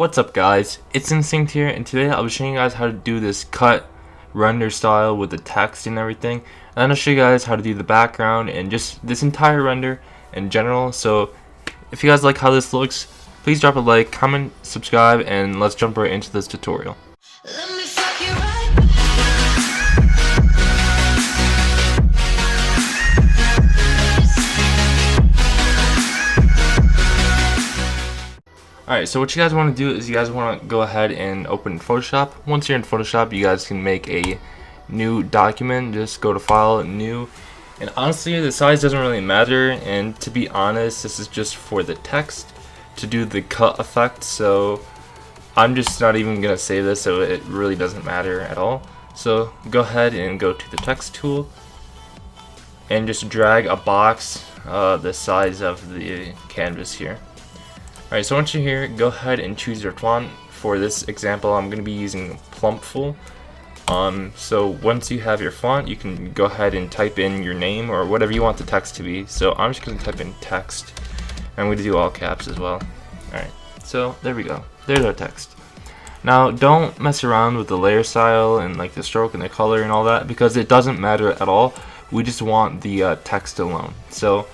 What's up guys, it's Instinct here, and today I'll be showing you guys how to do this cut render style with the text and everything, and then I'll show you guys how to do the background and just this entire render in general. So if you guys like how this looks, please drop a like, comment, subscribe, and let's jump right into this tutorial. Alright, so what you guys want to do is you guys want to go ahead and open Photoshop. Once you're in Photoshop, you guys can make a new document. Just go to File, New. And honestly, the size doesn't really matter. And to be honest, this is just for the text to do the cut effect. So I'm just not even going to save this, so it really doesn't matter at all. So go ahead and go to the text tool and just drag a box the size of the canvas here. Alright, so once you're here, go ahead and choose your font. For this example, I'm going to be using Plumpful. So once you have your font, you can go ahead and type in your name or whatever you want the text to be. So I'm just going to type in text. I'm going to do all caps as well. Alright, so there we go. There's our text. Now, don't mess around with the layer style and like the stroke and the color and all that, because it doesn't matter at all. We just want the text alone. So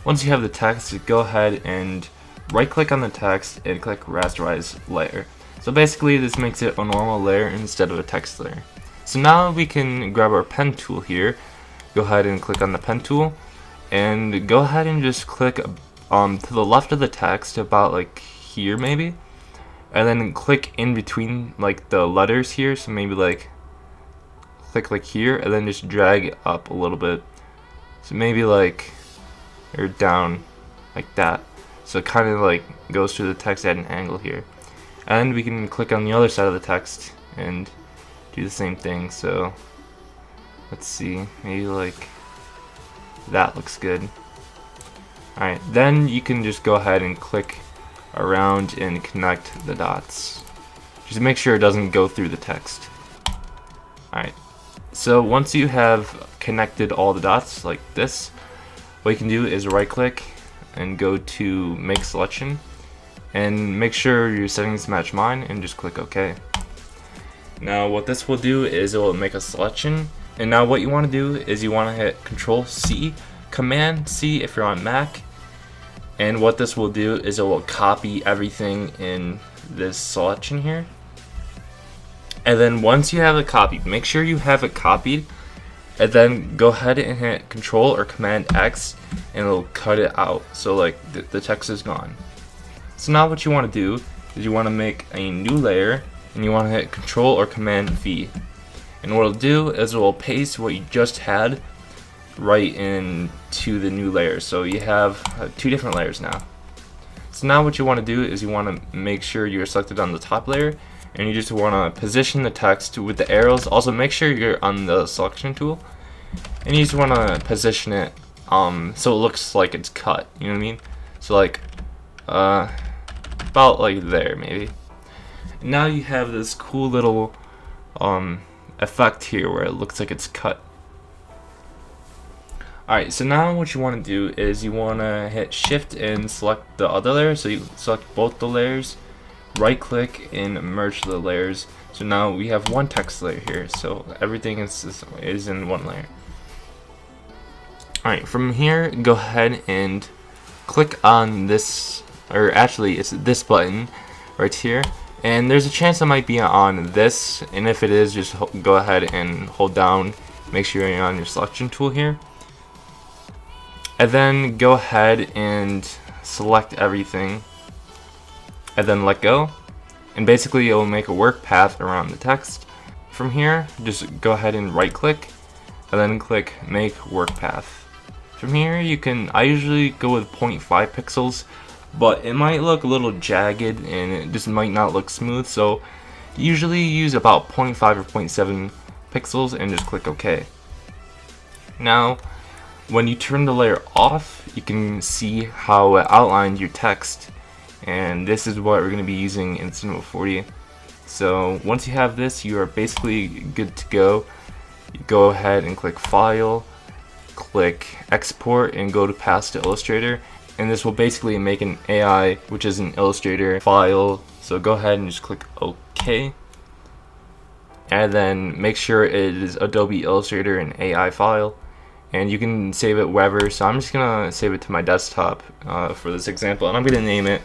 once you have the text, go ahead and right click on the text and click rasterize layer. So basically this makes it a normal layer instead of a text layer. So now we can grab our pen tool here, go ahead and click on the pen tool, and go ahead and just click to the left of the text, about like here maybe, and then click in between like the letters here, so maybe like click like here, and then just drag it up a little bit, so maybe like or down like that. So it kind of like goes through the text at an angle here. And we can click on the other side of the text and do the same thing. So let's see, maybe like that looks good. Alright, then you can just go ahead and click around and connect the dots. Just make sure it doesn't go through the text. Alright, so once you have connected all the dots like this, what you can do is right click and go to make selection and make sure your settings match mine and just click OK. Now what this will do is it will make a selection, and now what you want to do is you want to hit Control C, Command C if you're on Mac, and what this will do is it will copy everything in this selection here. And then once you have it copied, make sure you have it copied, and then go ahead and hit Control or Command X and it'll cut it out, so like the text is gone. So now what you want to do is you want to make a new layer and you want to hit Control or Command V, and what it'll do is it will paste what you just had right into the new layer. So you have two different layers now. So now what you want to do is you want to make sure you're selected on the top layer, and you just want to position the text with the arrows. Also make sure you're on the selection tool, and you just want to position it so it looks like it's cut, you know what I mean? So like about like there maybe. Now you have this cool little effect here where it looks like it's cut. Alright, so now what you want to do is you want to hit shift and select the other layer. So you select both the layers, right click and merge the layers. So now we have one text layer here, so everything is in one layer. Alright, from here go ahead and click on this, or actually it's this button right here, and there's a chance it might be on this, and if it is, just go ahead and hold down, make sure you're on your selection tool here, and then go ahead and select everything and then let go, and basically it will make a work path around the text. From here just go ahead and right click and then click make work path. From here you can, I usually go with 0.5 pixels, but it might look a little jagged and it just might not look smooth, so usually use about 0.5 or 0.7 pixels and just click OK. Now when you turn the layer off, you can see how it outlined your text, and this is what we're going to be using in Cinema 4D. So once you have this, you are basically good to go. You go ahead and click File, click Export, and go to Pass to Illustrator, and this will basically make an AI, which is an Illustrator file So go ahead and just click OK, and then make sure it is Adobe Illustrator and AI file, and you can save it wherever. So I'm just gonna save it to my desktop for this example, and I'm gonna name it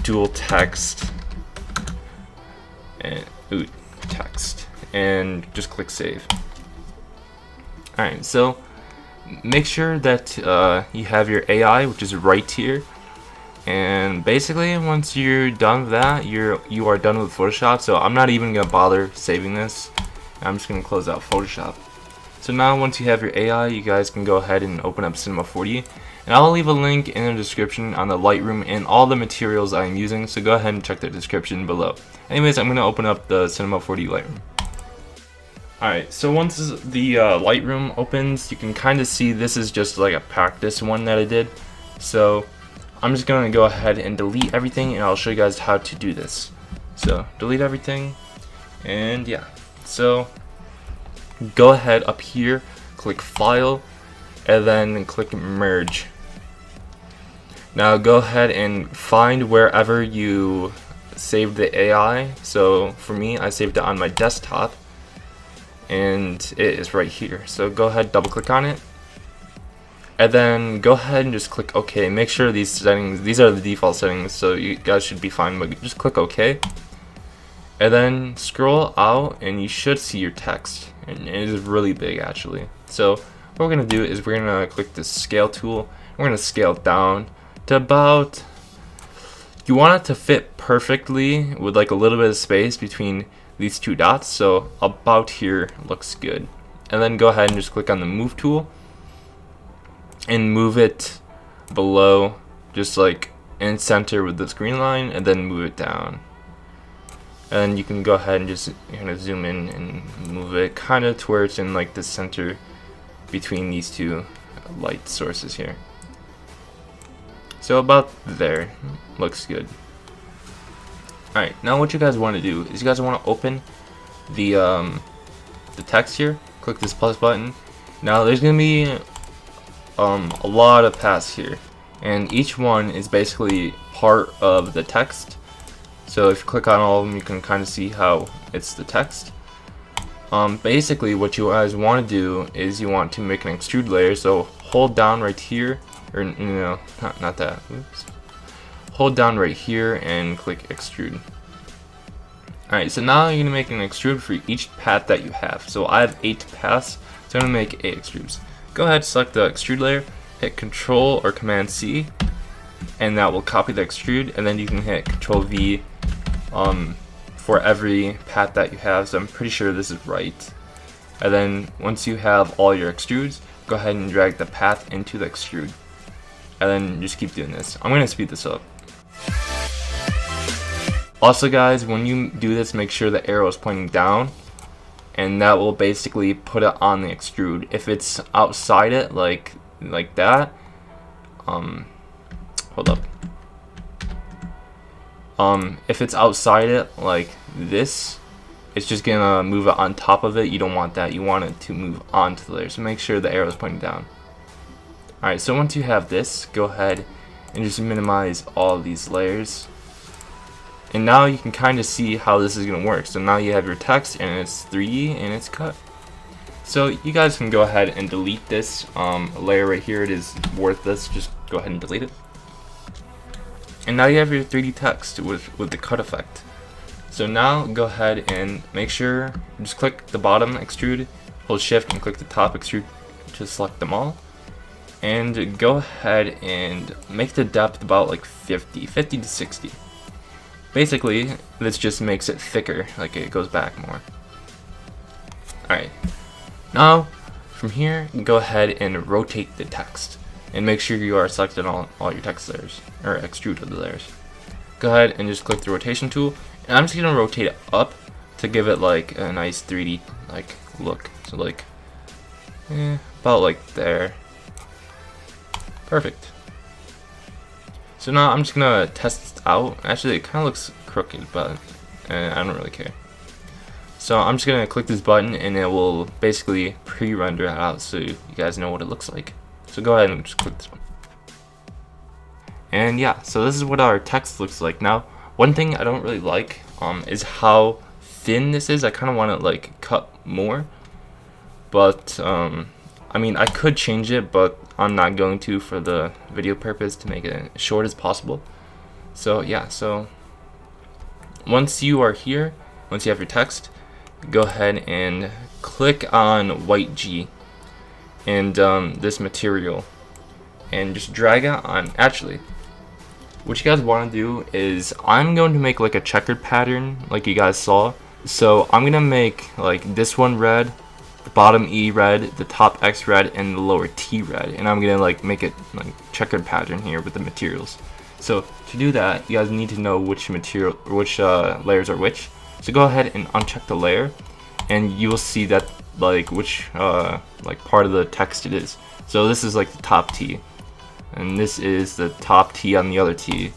dual text and text, and just click save. Alright, so make sure that you have your AI, which is right here, and basically once you're done with that, you are done with Photoshop. So I'm not even gonna bother saving this. I'm just gonna close out Photoshop. So now once you have your AI, you guys can go ahead and open up Cinema 4D, and I'll leave a link in the description on the Lightroom and all the materials I'm using, so go ahead and check the description below. Anyways, I'm gonna open up the Cinema 4D Lightroom. Alright, so once the Lightroom opens, you can kind of see this is just like a practice one that I did. So I'm just going to go ahead and delete everything, and I'll show you guys how to do this. So delete everything, and yeah. So go ahead up here, click File, and then click Merge. Now go ahead and find wherever you saved the AI. So for me, I saved it on my desktop, and it is right here. So go ahead, double click on it, and then go ahead and just click OK. Make sure these settings, these are the default settings, so you guys should be fine, but just click OK, and then scroll out and you should see your text, and it is really big actually. So what we're gonna do is we're gonna click the scale tool. We're gonna scale down to about, you want it to fit perfectly with like a little bit of space between these two dots, so about here looks good. And then go ahead and just click on the move tool and move it below, just like in center with this green line, and then move it down. And you can go ahead and just kind of zoom in and move it kind of to where it's in like the center between these two light sources here. So about there, looks good. Alright, now what you guys want to do is you guys want to open the text here. Click this plus button. Now there's going to be a lot of paths here, and each one is basically part of the text. So if you click on all of them, you can kind of see how it's the text. Basically what you guys want to do is you want to make an extrude layer. So hold down right here, or no, not that. Oops. Hold down right here and click extrude. Alright, so now you're going to make an extrude for each path that you have. So I have 8 paths, so I'm going to make 8 extrudes. Go ahead, select the extrude layer, hit Control or Command C, and that will copy the extrude, and then you can hit Control V for every path that you have. So I'm pretty sure this is right. And then once you have all your extrudes, go ahead and drag the path into the extrude. And then just keep doing this. I'm going to speed this up. Also guys, when you do this, make sure the arrow is pointing down, and that will basically put it on the extrude. If it's outside it, like that, hold up. If it's outside it, like this, it's just gonna move it on top of it. You don't want that. You want it to move onto the layer. So make sure the arrow is pointing down. Alright, so once you have this, go ahead and just minimize all of these layers. And now you can kind of see how this is going to work. So now you have your text, and it's 3D, and it's cut. So you guys can go ahead and delete this layer right here. It is worthless. Just go ahead and delete it. And now you have your 3D text with the cut effect. So now go ahead and make sure, just click the bottom extrude, hold shift and click the top extrude to select them all. And go ahead and make the depth about like 50 to 60. Basically, this just makes it thicker, like it goes back more. Alright, now from here, go ahead and rotate the text, and make sure you are selected on all your text layers, or extruded layers. Go ahead and just click the rotation tool, and I'm just going to rotate it up to give it like a nice 3D like look. So like, about like there. Perfect. So now I'm just gonna test this out. Actually, it kind of looks crooked, but I don't really care. So I'm just gonna click this button, and it will basically pre-render it out so you guys know what it looks like. So go ahead and just click this one. And yeah, so this is what our text looks like. Now, One thing I don't really like is how thin this is. I kind of want to like cut more, but I mean I could change it, but I'm not going to for the video purpose to make it as short as possible. So yeah, so once you are here, once you have your text, go ahead and click on white G and this material and just drag it on. Actually, what you guys want to do is I'm going to make like a checkered pattern like you guys saw. So I'm gonna make like this one red, the bottom E red, the top X red, and the lower T red, and I'm gonna like make it like checkered pattern here with the materials. So to do that, you guys need to know which material, which layers are which. So go ahead and uncheck the layer, and you will see that like which like part of the text it is. So this is like the top T, and this is the top T on the other T,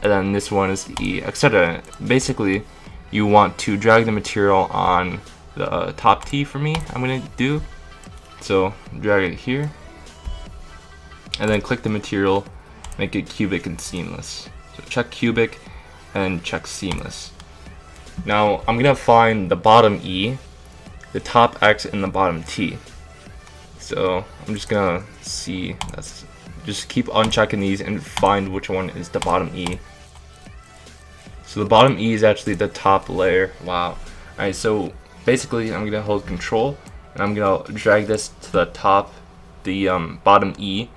and then this one is the E, etc. Basically, you want to drag the material on the top T for me. I'm gonna do so. Drag it here, and then click the material. Make it cubic and seamless. So check cubic and check seamless. Now I'm gonna find the bottom E, the top X, and the bottom T. So I'm just gonna see. Just keep unchecking these and find which one is the bottom E. So the bottom E is actually the top layer. Wow. Alright, so basically I'm gonna hold Control and I'm gonna drag this to the top, the bottom E.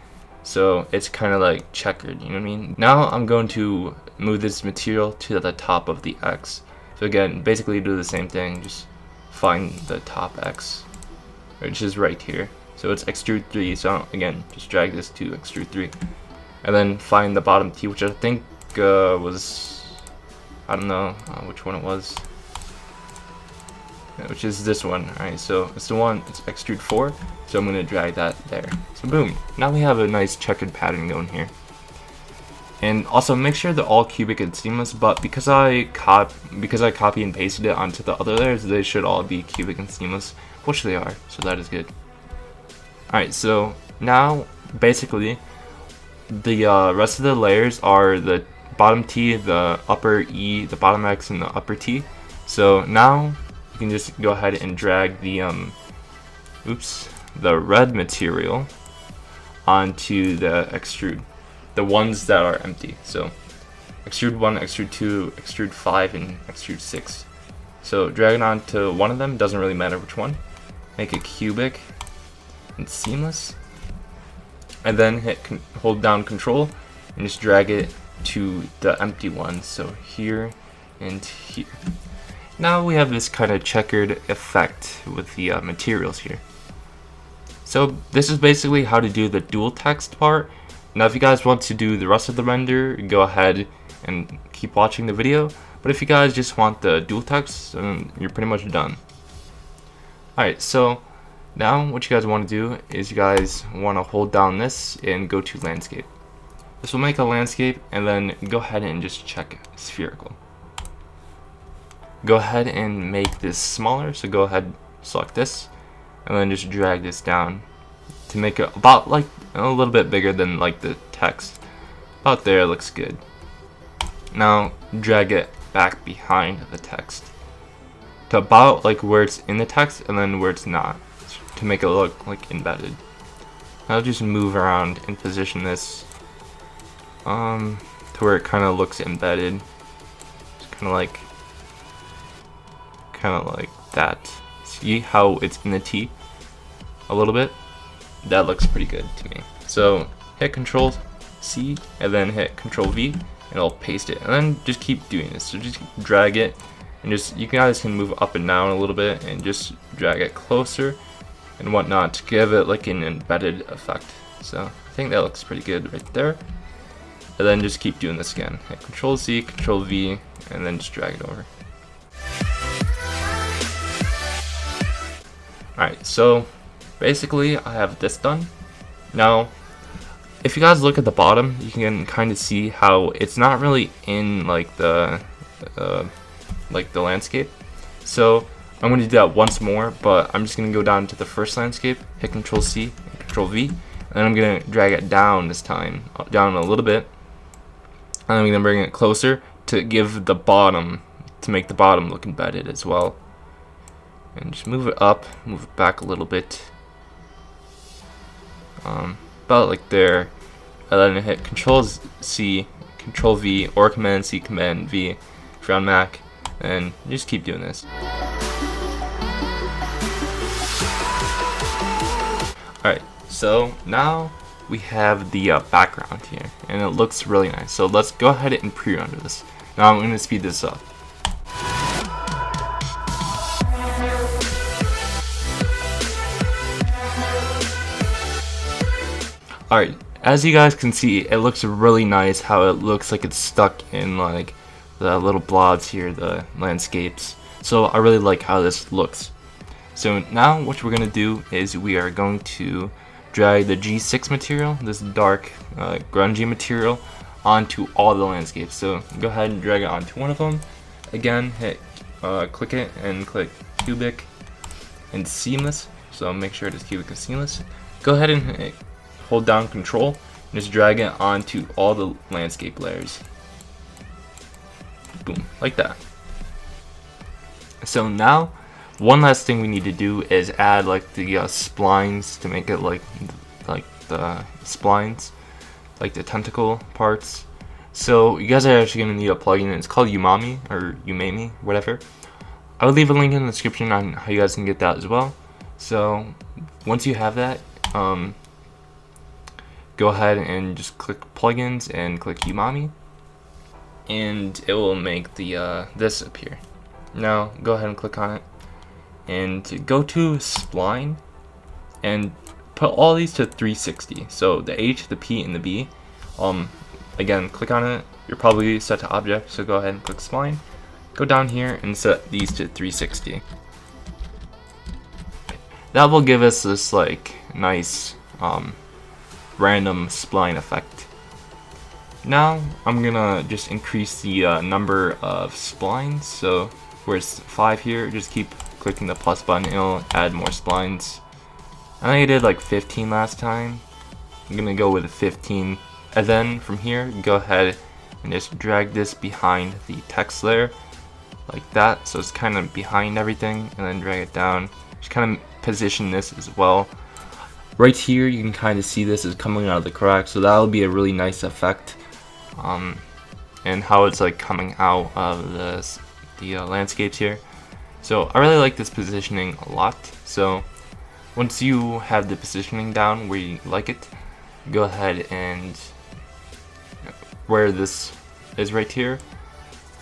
So it's kind of like checkered, you know what I mean? Now I'm going to move this material to the top of the X. So again, basically do the same thing, just find the top X, which is right here. So it's extrude 3, so again, just drag this to extrude 3. And then find the bottom T, which I think was, I don't know which one it was, which is this one. Alright, so it's the one, it's extrude 4, so I'm going to drag that there. So boom, now we have a nice checkered pattern going here. And also make sure they're all cubic and seamless, but because I copy and pasted it onto the other layers, they should all be cubic and seamless, which they are, so that is good. Alright, so now basically the rest of the layers are the bottom T, the upper E, the bottom X, and the upper T. So now you can just go ahead and drag the the red material onto the extrude, the ones that are empty. So extrude 1, extrude 2, extrude 5, and extrude 6. So drag it onto one of them, doesn't really matter which one. Make it cubic and seamless, and then hold down Control and just drag it to the empty ones. So here and here. Now we have this kind of checkered effect with the materials here. So this is basically how to do the dual text part. Now if you guys want to do the rest of the render, go ahead and keep watching the video. But if you guys just want the dual text, you're pretty much done. Alright, so now what you guys want to do is you guys want to hold down this and go to landscape. This will make a landscape, and then go ahead and just check spherical. Go ahead and make this smaller, so go ahead, select this, and then just drag this down to make it about like a little bit bigger than like the text. About there, looks good. Now drag it back behind the text to about like where it's in the text and then where it's not, to make it look like embedded. Now just move around and position this to where it kind of looks embedded. Just kind of like that. See how it's in the T a little bit? That looks pretty good to me. So hit Control C and then hit Control V and it'll paste it, and then just keep doing this. So just drag it and just, you guys can move up and down a little bit and just drag it closer and whatnot to give it like an embedded effect. So I think that looks pretty good right there. And then just keep doing this again. Hit Control C, Control V, and then just drag it over. Alright, so basically I have this done. Now, if you guys look at the bottom, you can kind of see how it's not really in like the landscape. So I'm going to do that once more, but I'm just going to go down to the first landscape, hit Control C and Control V, and then I'm going to drag it down this time, down a little bit, and I'm going to bring it closer, to give the bottom, to make the bottom look embedded as well. And just move it up, move it back a little bit, about like there, and then hit Control C, Control V, or Command C, Command V if you're on Mac, and just keep doing this. Alright, so now we have the background here, and it looks really nice. So let's go ahead and pre-render this. Now I'm going to speed this up. Alright, as you guys can see, it looks really nice how it looks like it's stuck in like the little blobs here, the landscapes. So I really like how this looks. So now what we're going to do is we are going to drag the G6 material, this dark grungy material, onto all the landscapes. So go ahead and drag it onto one of them. Again, hit click it and click cubic and seamless. So make sure it is cubic and seamless. Go ahead and hold down Control and just drag it onto all the landscape layers. Boom, like that. So now, one last thing we need to do is add like the splines to make it like the splines, like the tentacle parts. So you guys are actually going to need a plugin. It's called Umami or Umami, whatever. I will leave a link in the description on how you guys can get that as well. So once you have that, go ahead and just click plugins and click Umami, and it will make the this appear. Now go ahead and click on it and go to Spline and put all these to 360. So the H, the P, and the B. Again, click on it. You're probably set to object, so go ahead and click Spline. Go down here and set these to 360. That will give us this like nice random spline effect. Now I'm gonna just increase the number of splines. So where's 5 here, just keep clicking the plus button, it'll add more splines. I think I did like 15 last time. I'm gonna go with 15, and then from here go ahead and just drag this behind the text layer like that, so it's kind of behind everything, and then drag it down. Just kind of position this as well. Right here you can kind of see this is coming out of the crack, so that'll be a really nice effect. And how it's like coming out of the landscapes here. So I really like this positioning a lot. So once you have the positioning down where you like it, go ahead and where this is right here,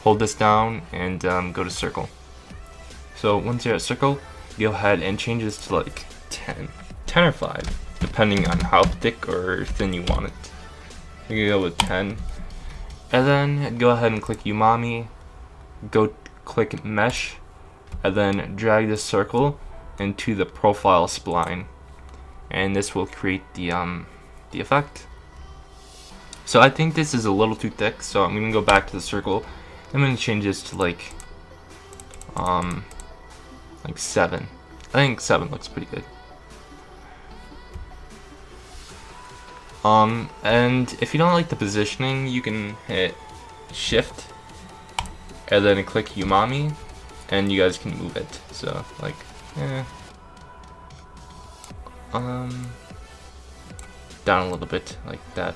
hold this down and go to circle. So once you're at circle, go ahead and change this to like 10 or 5, depending on how thick or thin you want it. You can go with 10. And then go ahead and click Umami, go click Mesh, and then drag this circle into the profile spline, and this will create the effect. So I think this is a little too thick, so I'm gonna go back to the circle. I'm gonna change this to like 7. I think 7 looks pretty good. And if you don't like the positioning, you can hit Shift and then click Umami, and you guys can move it. So like, down a little bit like that.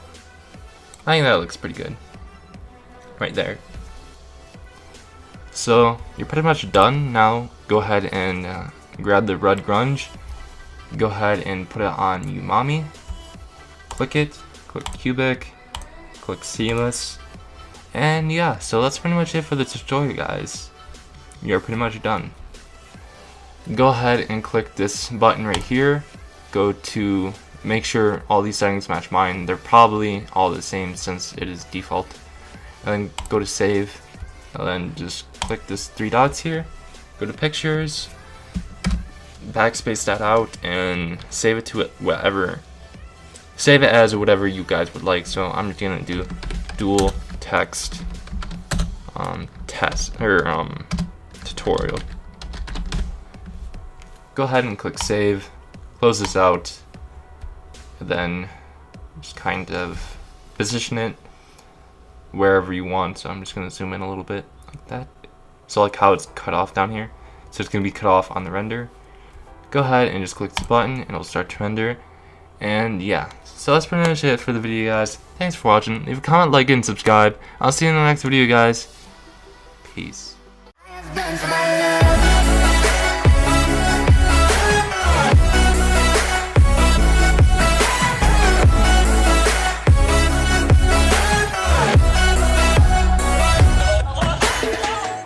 I think that looks pretty good right there. So you're pretty much done. Now go ahead and grab the red grunge, go ahead and put it on Umami, click it, click cubic, click seamless, and yeah, so that's pretty much it for the tutorial, guys. You're pretty much done. Go ahead and click this button right here, go to make sure all these settings match mine. They're probably all the same since it is default. And then go to save, and then just click this 3 dots here, go to pictures, backspace that out, and save it to whatever. Save it as whatever you guys would like. So I'm just gonna do dual text test or tutorial. Go ahead and click save, close this out, and then just kind of position it wherever you want. So I'm just going to zoom in a little bit like that. So like how it's cut off down here. So it's going to be cut off on the render. Go ahead and just click this button and it'll start to render. And yeah, so that's pretty much it for the video, guys. Thanks for watching. Leave a comment, like, and subscribe. I'll see you in the next video, guys. Peace.